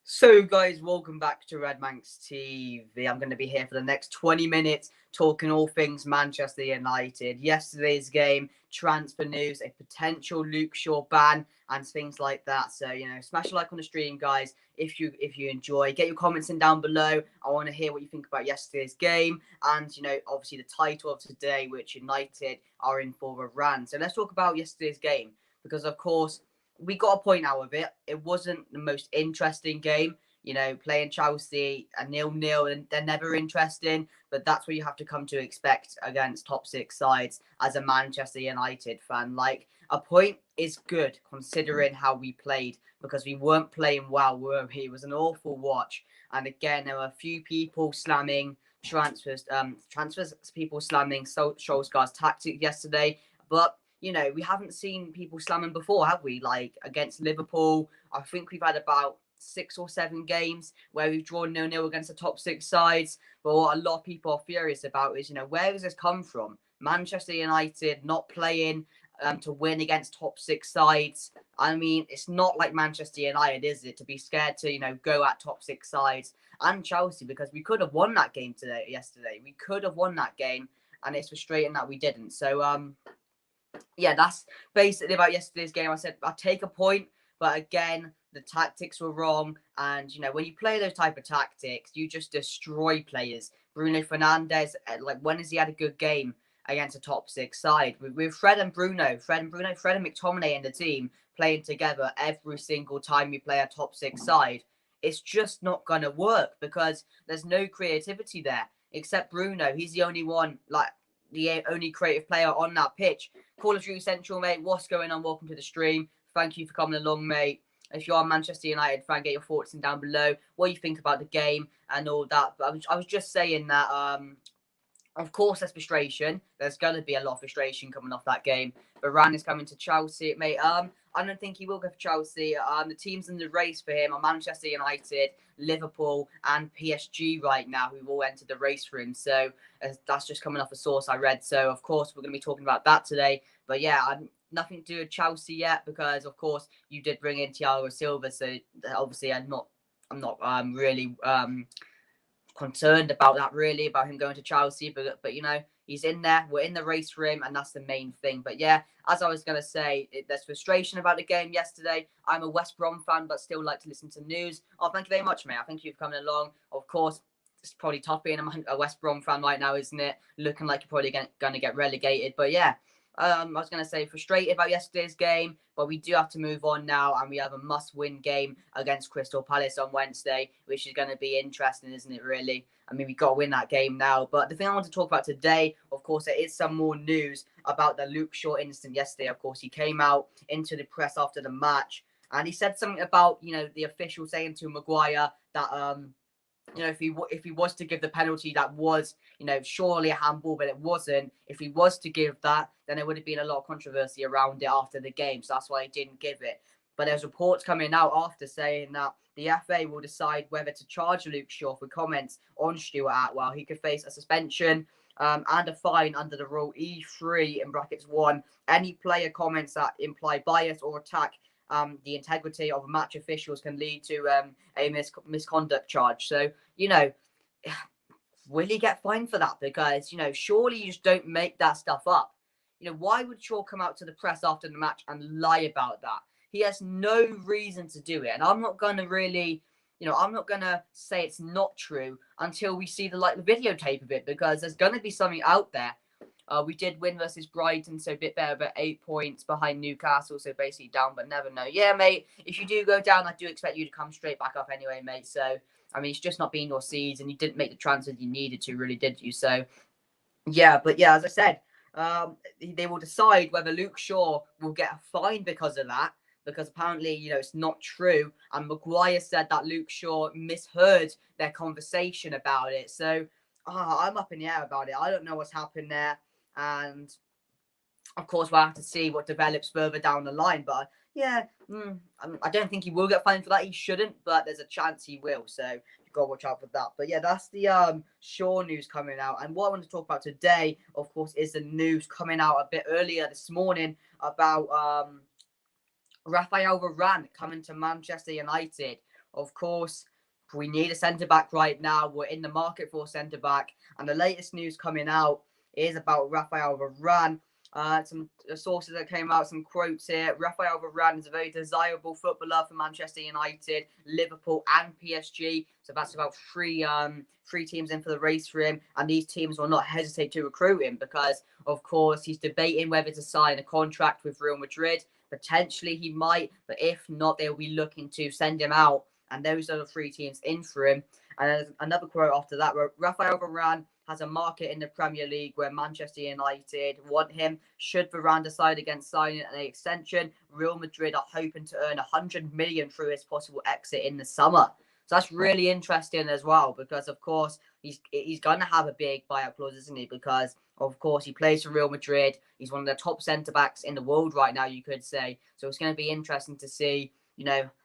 So, guys, welcome back to Red Manx TV. I'm going to be here for the next 20 minutes talking all things Manchester United. Yesterday's game, transfer news, a potential Luke Shaw ban, and things like that. So, smash a like on the stream, guys, if you enjoy. Get your comments in down below. I want to hear what you think about yesterday's game, and obviously the title of today, which United are in for a run. So let's talk about yesterday's game because, of course, we got a point out of it. It wasn't the most interesting game. Playing Chelsea a 0-0, and they're never interesting. But that's what you have to come to expect against top six sides as a Manchester United fan. Like, a point is good considering how we played because we weren't playing well, were we? It was an awful watch. And again, there were a few people slamming transfers, people slamming Solskjaer's tactic yesterday. But we haven't seen people slamming before, have we? Like against Liverpool, I think we've had about 6 or 7 games where we've drawn 0-0 against the top 6 sides. But what a lot of people are furious about is, where does this come from? Manchester United not playing to win against top 6 sides. I mean, it's not like Manchester United, is it, to be scared to, go at top 6 sides and Chelsea, because we could have won that game yesterday. We could have won that game, and it's frustrating that we didn't. So, yeah, that's basically about yesterday's game. I said I'd take a point, but again, the tactics were wrong. And, when you play those type of tactics, you just destroy players. Bruno Fernandes, when has he had a good game against a top 6 side? With Fred and McTominay in the team playing together every single time we play a top 6 side, it's just not going to work because there's no creativity there. Except Bruno, he's the only one, the only creative player on that pitch. Call of Duty Central, mate. What's going on? Welcome to the stream. Thank you for coming along, mate. If you are a Manchester United fan, get your thoughts in down below. What you think about the game and all that. But I was just saying that, of course, there's frustration. There's going to be a lot of frustration coming off that game. Varane is coming to Chelsea, mate. I don't think he will go for Chelsea. The teams in the race for him are Manchester United, Liverpool, and PSG right now, who've all entered the race for him. So that's just coming off a source I read. So, of course, we're going to be talking about that today. But, yeah, nothing to do with Chelsea yet because, of course, you did bring in Thiago Silva. So, obviously, I'm not really concerned about that, really, about him going to Chelsea. But he's in there. We're in the race for him, and that's the main thing. But, yeah, as I was going to say, there's frustration about the game yesterday. I'm a West Brom fan, but still like to listen to news. Oh, thank you very much, mate. Thank you for coming along. Of course, it's probably tough being a West Brom fan right now, isn't it? Looking like you're probably going to get relegated. But, yeah, I was going to say frustrated about yesterday's game, but we do have to move on now, and we have a must-win game against Crystal Palace on Wednesday, which is going to be interesting, isn't it, really? I mean, we've got to win that game now. But the thing I want to talk about today, of course, there is some more news about the Luke Shaw incident yesterday. Of course, he came out into the press after the match, and he said something about, the official saying to Maguire that, if he was to give the penalty, that was, surely a handball, but it wasn't. If he was to give that, then there would have been a lot of controversy around it after the game. So that's why he didn't give it. But there's reports coming out after saying that the FA will decide whether to charge Luke Shaw for comments on Stuart Atwell. He could face a suspension and a fine under the rule E3 in brackets 1. Any player comments that imply bias or attack the integrity of match officials can lead to a misconduct charge. So, will he get fined for that? Because, surely you just don't make that stuff up. Why would Shaw come out to the press after the match and lie about that? He has no reason to do it. And I'm not going to really, I'm not going to say it's not true until we see the videotape of it, because there's going to be something out there. We did win versus Brighton, so a bit better, but 8 points behind Newcastle, so basically down, but never know. Yeah, mate, if you do go down, I do expect you to come straight back up anyway, mate. So, I mean, it's just not been your season. You didn't make the transfers you needed to, really, did you? So, yeah, but yeah, as I said, they will decide whether Luke Shaw will get a fine because of that, because apparently, it's not true. And Maguire said that Luke Shaw misheard their conversation about it. So, I'm up in the air about it. I don't know what's happened there. And of course, we'll have to see what develops further down the line. But yeah, I don't think he will get fined for that. He shouldn't, but there's a chance he will. So you've got to watch out for that. But yeah, that's the Shaw news coming out. And what I want to talk about today, of course, is the news coming out a bit earlier this morning about Raphael Varane coming to Manchester United. of course, we need a centre-back right now. We're in the market for a centre-back. And the latest news coming out is about Raphael Varane. Some sources that came out, some quotes here. Raphael Varane is a very desirable footballer for Manchester United, Liverpool, and PSG. So that's about three teams in for the race for him, and these teams will not hesitate to recruit him because, of course, he's debating whether to sign a contract with Real Madrid. Potentially he might, but if not, they'll be looking to send him out, and those are the three teams in for him. And there's another quote after that where Raphael Varane has a market in the Premier League where Manchester United want him. Should Varane decide against signing an extension, Real Madrid are hoping to earn 100 million through his possible exit in the summer. So that's really interesting as well because, of course, he's going to have a big buyout clause, isn't he? Because, of course, he plays for Real Madrid. He's one of the top centre-backs in the world right now, you could say. So it's going to be interesting to see,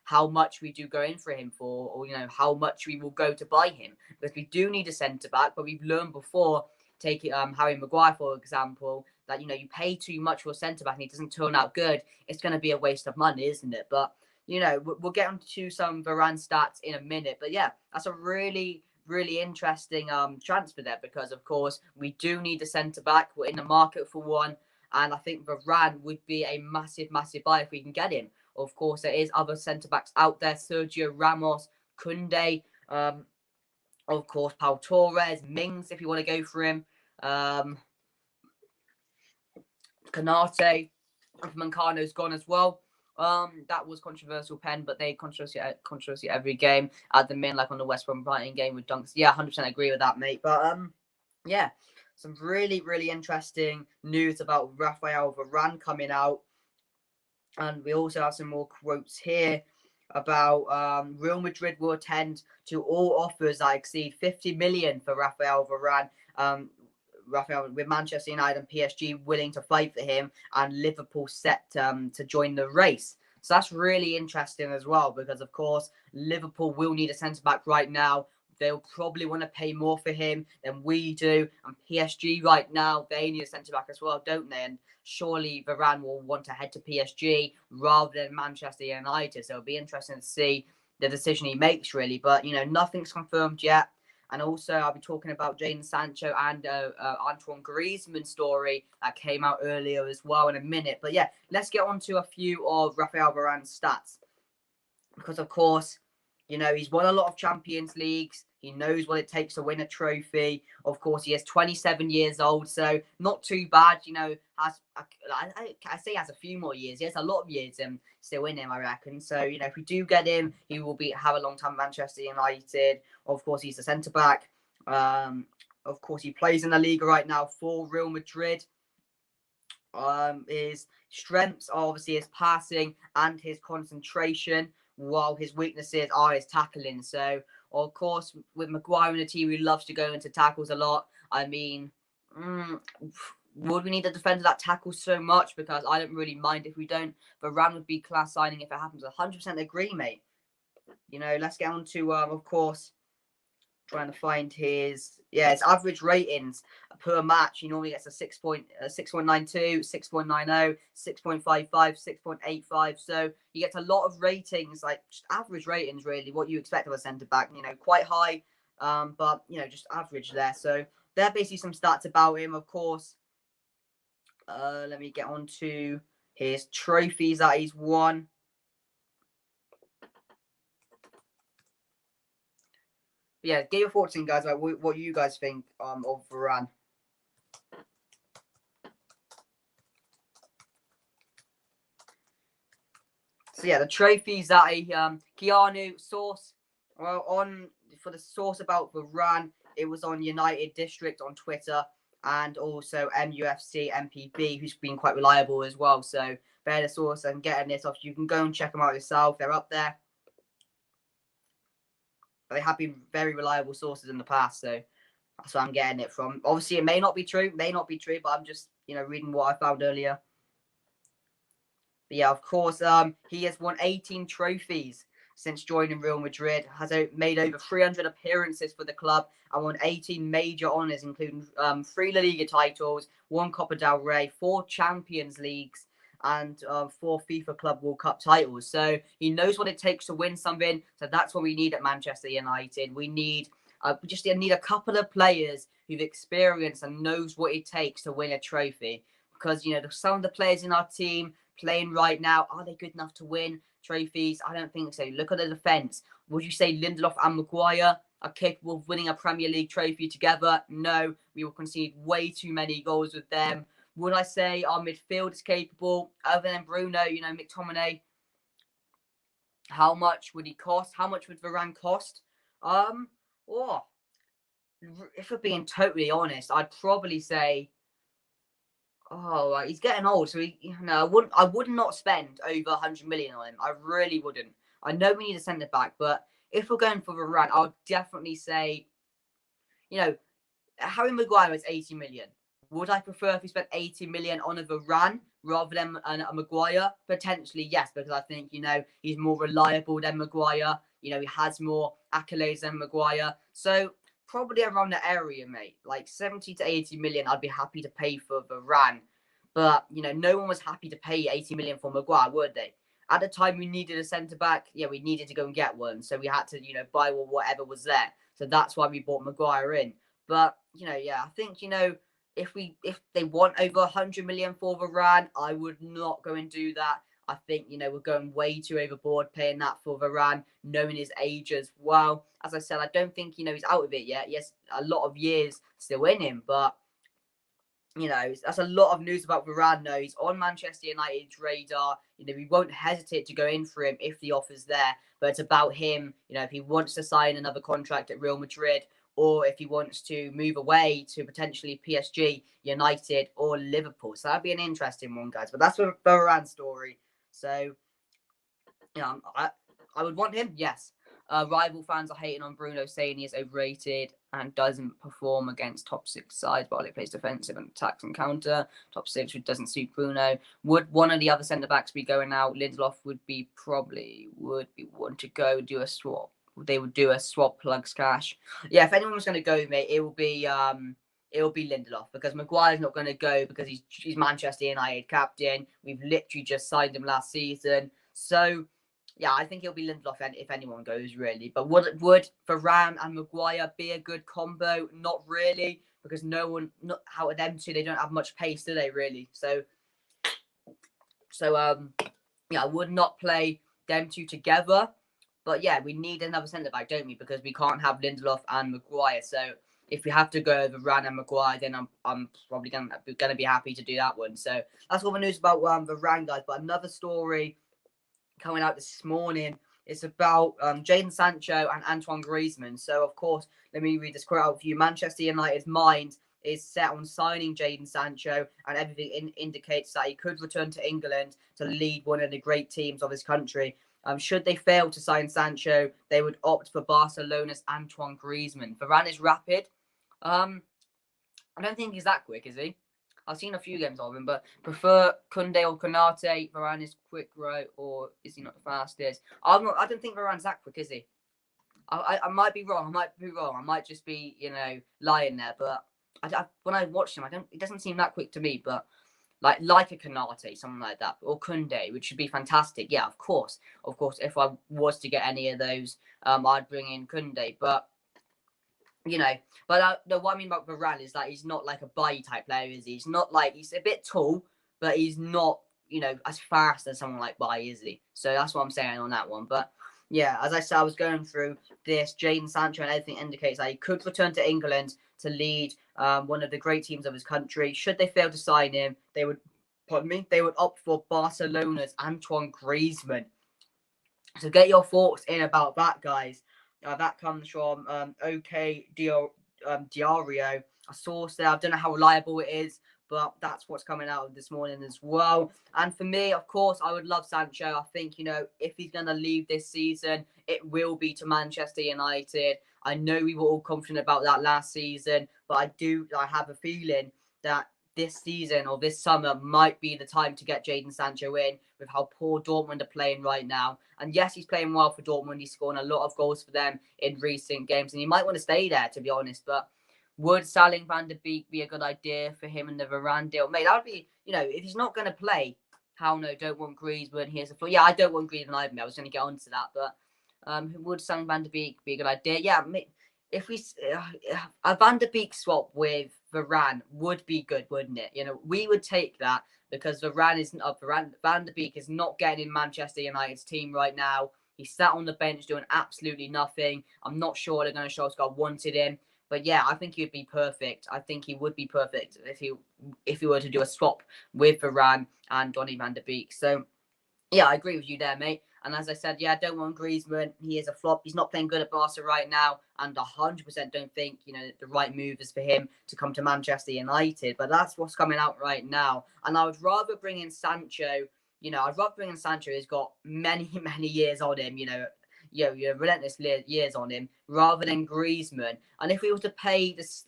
how much we do go in for him for, or, how much we will go to buy him. Because we do need a centre-back, but we've learned before, take it, Harry Maguire, for example, that, you pay too much for a centre-back and he doesn't turn out good. It's going to be a waste of money, isn't it? But, we'll get onto some Varane stats in a minute. But, yeah, that's a really, really interesting transfer there because, of course, we do need a centre-back. We're in the market for one. And I think Varane would be a massive, massive buy if we can get him. Of course, there is other centre-backs out there. Sergio Ramos, Koundé, of course, Pau Torres, Mings, if you want to go for him. Kanate, Mancano's gone as well. That was controversial pen, but they controversy every game. Add them in, like on the West Brom Brighton game with dunks. Yeah, 100% agree with that, mate. But, yeah, some really, really interesting news about Raphael Varane coming out. And we also have some more quotes here about Real Madrid will attend to all offers that exceed 50 million for Raphael Varane. Raphael with Manchester United and PSG willing to fight for him, and Liverpool set to join the race. So that's really interesting as well because, of course, Liverpool will need a centre-back right now. They'll probably want to pay more for him than we do. And PSG right now, they need a centre-back as well, don't they? And surely Varane will want to head to PSG rather than Manchester United. So it'll be interesting to see the decision he makes, really. But, nothing's confirmed yet. And also, I'll be talking about Jadon Sancho and Antoine Griezmann story that came out earlier as well in a minute. But, yeah, let's get on to a few of Raphael Varane's stats. Because, of course, he's won a lot of Champions Leagues. He knows what it takes to win a trophy. Of course, he is 27 years old, so not too bad. I say he has a few more years. He has a lot of years still in him, I reckon. So, if we do get him, he will have a long time at Manchester United. Of course, he's a centre-back. Of course, he plays in the league right now for Real Madrid. His strengths are obviously his passing and his concentration, while his weaknesses are his tackling. So, of course, with Maguire in the team, he loves to go into tackles a lot. I mean, would we need a defender that tackles so much? Because I don't really mind if we don't. Varane would be class signing if it happens. 100% agree, mate. Let's get on to, of course, trying to find his average ratings per match. He normally gets a 6.92, 6.90, 6.55, 6.85. So he gets a lot of ratings, like just average ratings, really, what you expect of a centre-back. Quite high, but, just average there. So there are basically some stats about him, of course. Let me get on to his trophies that he's won. Yeah, get your thoughts in, guys, about what you guys think of Varane. So yeah, the trophies that Keanu source, for the source about Varane, it was on United District on Twitter, and also MUFC MPB, who's been quite reliable as well. So they're the source and getting this off. You can go and check them out yourself. They're up there. They have been very reliable sources in the past, so that's where I'm getting it from. Obviously, it may not be true, but I'm just, reading what I found earlier. But yeah, of course, he has won 18 trophies since joining Real Madrid, has made over 300 appearances for the club, and won 18 major honours, including 3 La Liga titles, 1 Copa del Rey, 4 Champions Leagues, and 4 FIFA Club World Cup titles. So he knows what it takes to win something. So that's what we need at Manchester United. We just need a couple of players who've experienced and knows what it takes to win a trophy. Because, some of the players in our team playing right now, are they good enough to win trophies? I don't think so. Look at the defence. Would you say Lindelof and Maguire are capable of winning a Premier League trophy together? No, we will concede way too many goals with them. Would I say our midfield is capable? Other than Bruno, McTominay, how much would he cost? How much would Varane cost? Oh, if we're being totally honest, I'd probably say, he's getting old, so I would not spend over 100 million on him. I really wouldn't. I know we need a centre back, but if we're going for Varane, I would definitely say, Harry Maguire is 80 million. Would I prefer if we spent 80 million on a Varane rather than a Maguire? Potentially, yes, because I think, he's more reliable than Maguire. He has more accolades than Maguire. So probably around the area, mate. Like 70 to 80 million, I'd be happy to pay for Varane. But, no one was happy to pay 80 million for Maguire, would they? At the time we needed a centre-back, we needed to go and get one. So we had to, buy whatever was there. So that's why we brought Maguire in. But, I think, if they want over 100 million for Varane, I would not go and do that. I think, we're going way too overboard paying that for Varane, knowing his age as well. As I said, I don't think, he's out of it yet. Yes, a lot of years still in him, but, that's a lot of news about Varane now. He's on Manchester United's radar. We won't hesitate to go in for him if the offer's there, but it's about him, if he wants to sign another contract at Real Madrid, or if he wants to move away to potentially PSG, United, or Liverpool. So that'd be an interesting one, guys. But that's the Varane story. So, I would want him, yes. Rival fans are hating on Bruno, saying he is overrated and doesn't perform against top 6 sides while he plays defensive and attacks and counter. Top 6, which doesn't suit Bruno. Would one of the other centre-backs be going out? Lindelof would want to go do a swap. They would do a swap plugs cash. Yeah, if anyone was going to go, mate, it will be Lindelof, because Maguire's not going to go because he's Manchester United captain. We've literally just signed him last season. So, yeah, I think it'll be Lindelof if anyone goes, really. But would Varane and Maguire be a good combo? Not really, because not out of them two, they don't have much pace, do they, really? So I would not play them two together. But yeah, we need another centre-back, don't we? Because we can't have Lindelof and Maguire. So if we have to go over Varane and Maguire, then I'm probably gonna be happy to do that one. So that's all the news about Varane, guys. But another story coming out this morning is about Jadon Sancho and Antoine Griezmann. So of course, let me read this quote out for you. Manchester United's mind is set on signing Jadon Sancho, and everything indicates that he could return to England to lead one of the great teams of his country. Should they fail to sign Sancho, they would opt for Barcelona's Antoine Griezmann. Varane is rapid. I don't think he's that quick, is he? I've seen a few games of him, but prefer Koundé or Konate. Varane is quick, right? Or is he not the fastest? I don't think Varane's that quick, is he? I might be wrong. I might just be, lying there. But when I watched him, it doesn't seem that quick to me. But like a Konate, something like that, or Koundé, which would be fantastic. Yeah, of course. If I was to get any of those, I'd bring in Koundé. But what I mean about Varane is that he's not like a Bailly type player, is he? He's not he's a bit tall, but he's not, as fast as someone like Bailly, is he? So that's what I'm saying on that one. But yeah, as I said, I was going through this. Jadon Sancho and everything indicates that he could return to England to lead one of the great teams of his country. Should they fail to sign him, they would opt for Barcelona's Antoine Griezmann. So get your thoughts in about that, guys. That comes from OK Diario, a source there. I don't know how reliable it is, but that's what's coming out this morning as well. And for me, of course, I would love Sancho. I think, if he's going to leave this season, it will be to Manchester United. I know we were all confident about that last season, but I have a feeling that this season or this summer might be the time to get Jadon Sancho in, with how poor Dortmund are playing right now. And yes, he's playing well for Dortmund. He's scoring a lot of goals for them in recent games, and he might want to stay there, to be honest. But would selling Van der Beek be a good idea for him and the Varane deal? Mate, that would be, if he's not going to play, how no, don't want Griezmann. Here's a thought. Yeah, I don't want Griezmann either. I was going to get onto that, but would Sam Van der Beek be a good idea? Yeah, if we a Van der Beek swap with Varane would be good, wouldn't it? You know, we would take that because Varane isn't up. Van der Beek is not getting in Manchester United's team right now. He sat on the bench doing absolutely nothing. I'm not sure they're going to show us God wanted him. But yeah, I think he'd be perfect. I think he would be perfect if he were to do a swap with Varane and Donny van der Beek. So yeah, I agree with you there, mate. And as I said, yeah, I don't want Griezmann. He is a flop. He's not playing good at Barca right now. And 100% don't think, the right move is for him to come to Manchester United. But that's what's coming out right now. And I would rather bring in Sancho. I'd rather bring in Sancho who's got many, many years on him, relentless years on him, rather than Griezmann. And if we were to pay this,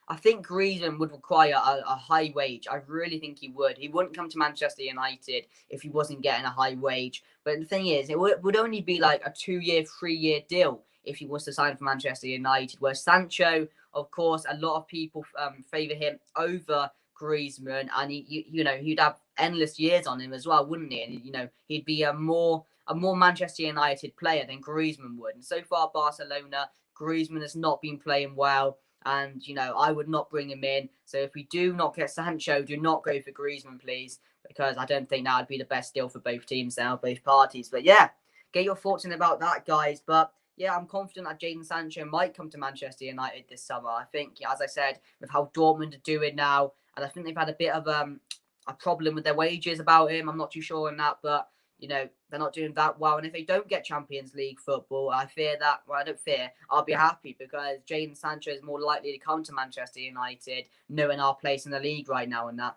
I think Griezmann would require a high wage. I really think he would. He wouldn't come to Manchester United if he wasn't getting a high wage. But the thing is, it would only be like a 2-year, 3-year deal if he was to sign for Manchester United. Where Sancho, of course, a lot of people favour him over Griezmann, and he'd have endless years on him as well, wouldn't he? And he'd be a more Manchester United player than Griezmann would. And so far, Barcelona, Griezmann has not been playing well. And, I would not bring him in. So if we do not get Sancho, do not go for Griezmann, please. Because I don't think that would be the best deal for both teams now, both parties. But yeah, get your thoughts in about that, guys. But yeah, I'm confident that Jadon Sancho might come to Manchester United this summer. I think, as I said, with how Dortmund are doing now, and I think they've had a bit of a problem with their wages about him. I'm not too sure on that, but they're not doing that well. And if they don't get Champions League football, I fear that, well, I don't fear, I'll be happy because Jadon Sancho is more likely to come to Manchester United, knowing our place in the league right now and that.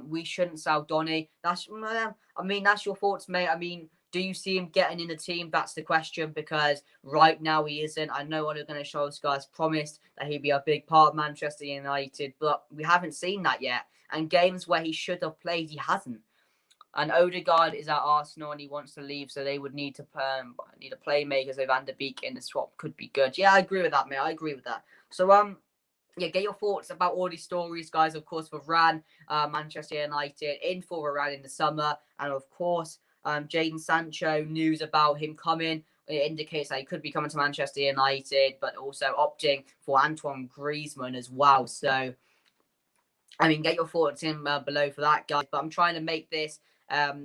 We shouldn't sell Donny. That's your thoughts, mate. Do you see him getting in the team? That's the question, because right now he isn't. I know Ole Gunnar Solskjaer's promised that he'd be a big part of Manchester United, but we haven't seen that yet. And games where he should have played, he hasn't. And Odegaard is at Arsenal and he wants to leave, so they would need a playmaker. So Van der Beek in the swap could be good. Yeah, I agree with that, mate. I agree with that. So yeah, get your thoughts about all these stories, guys. Of course, for Varane, Manchester United in for Varane in the summer, and of course, Jadon Sancho, news about him coming. It indicates that he could be coming to Manchester United, but also opting for Antoine Griezmann as well. So, get your thoughts in below for that, guys. But I'm trying to make this as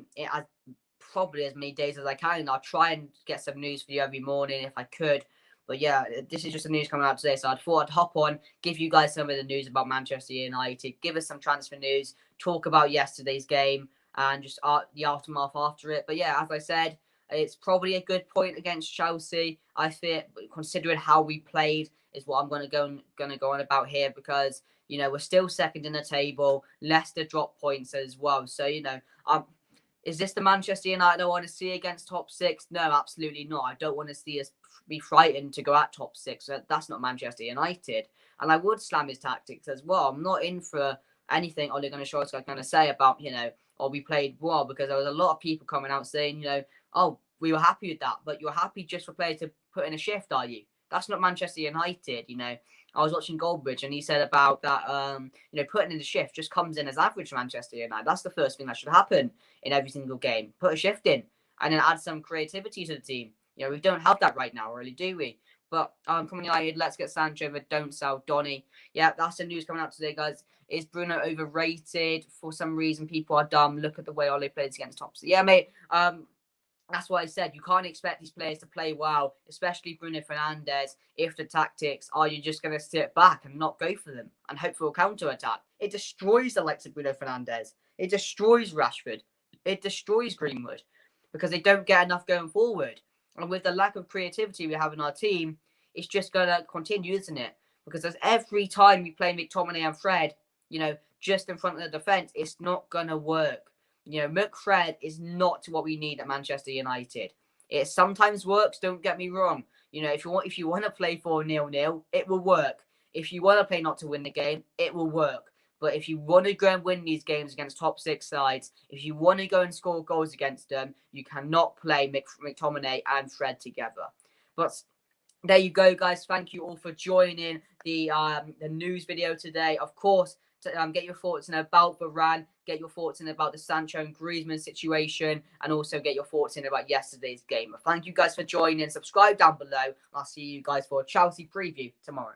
probably as many days as I can. I'll try and get some news for you every morning if I could. But yeah, this is just the news coming out today. So I thought I'd hop on, give you guys some of the news about Manchester United, give us some transfer news, talk about yesterday's game and just the aftermath after it. But yeah, as I said, it's probably a good point against Chelsea. I think, considering how we played, is what I'm going to go on about here, because we're still second in the table. Leicester dropped points as well. So is this the Manchester United I want to see against top 6? No, absolutely not. I don't want to see us be frightened to go at top 6. That's not Manchester United. And I would slam his tactics as well. I'm not in for anything Ole Gunnar Solskjaer going to say about, we played well, because there was a lot of people coming out saying, oh, we were happy with that, but you're happy just for players to put in a shift, are you? That's not Manchester United, I was watching Goldbridge and he said about that, putting in the shift just comes in as average Manchester United. That's the first thing that should happen in every single game. Put a shift in and then add some creativity to the team. We don't have that right now, really, do we? But coming United, let's get Sancho, but don't sell Donny. Yeah, that's the news coming out today, guys. Is Bruno overrated? For some reason, people are dumb. Look at the way Ole plays against Tops. Yeah, mate. That's what I said. You can't expect these players to play well, especially Bruno Fernandes, if the tactics are you just going to sit back and not go for them and hope for a counter-attack. It destroys the likes of Bruno Fernandes. It destroys Rashford. It destroys Greenwood because they don't get enough going forward. And with the lack of creativity we have in our team, it's just going to continue, isn't it? Because as every time we play McTominay and Fred, just in front of the defence, it's not going to work. McFred is not what we need at Manchester United. It sometimes works, don't get me wrong. If you want to play 4-0, it will work. If you want to play not to win the game, it will work. But if you want to go and win these games against top 6 sides, if you want to go and score goals against them, you cannot play McTominay and Fred together. But there you go, guys. Thank you all for joining the news video today. Of course, get your thoughts in about Varane, get your thoughts in about the Sancho and Griezmann situation, and also get your thoughts in about yesterday's game. Thank you guys for joining. Subscribe down below. I'll see you guys for a Chelsea preview tomorrow.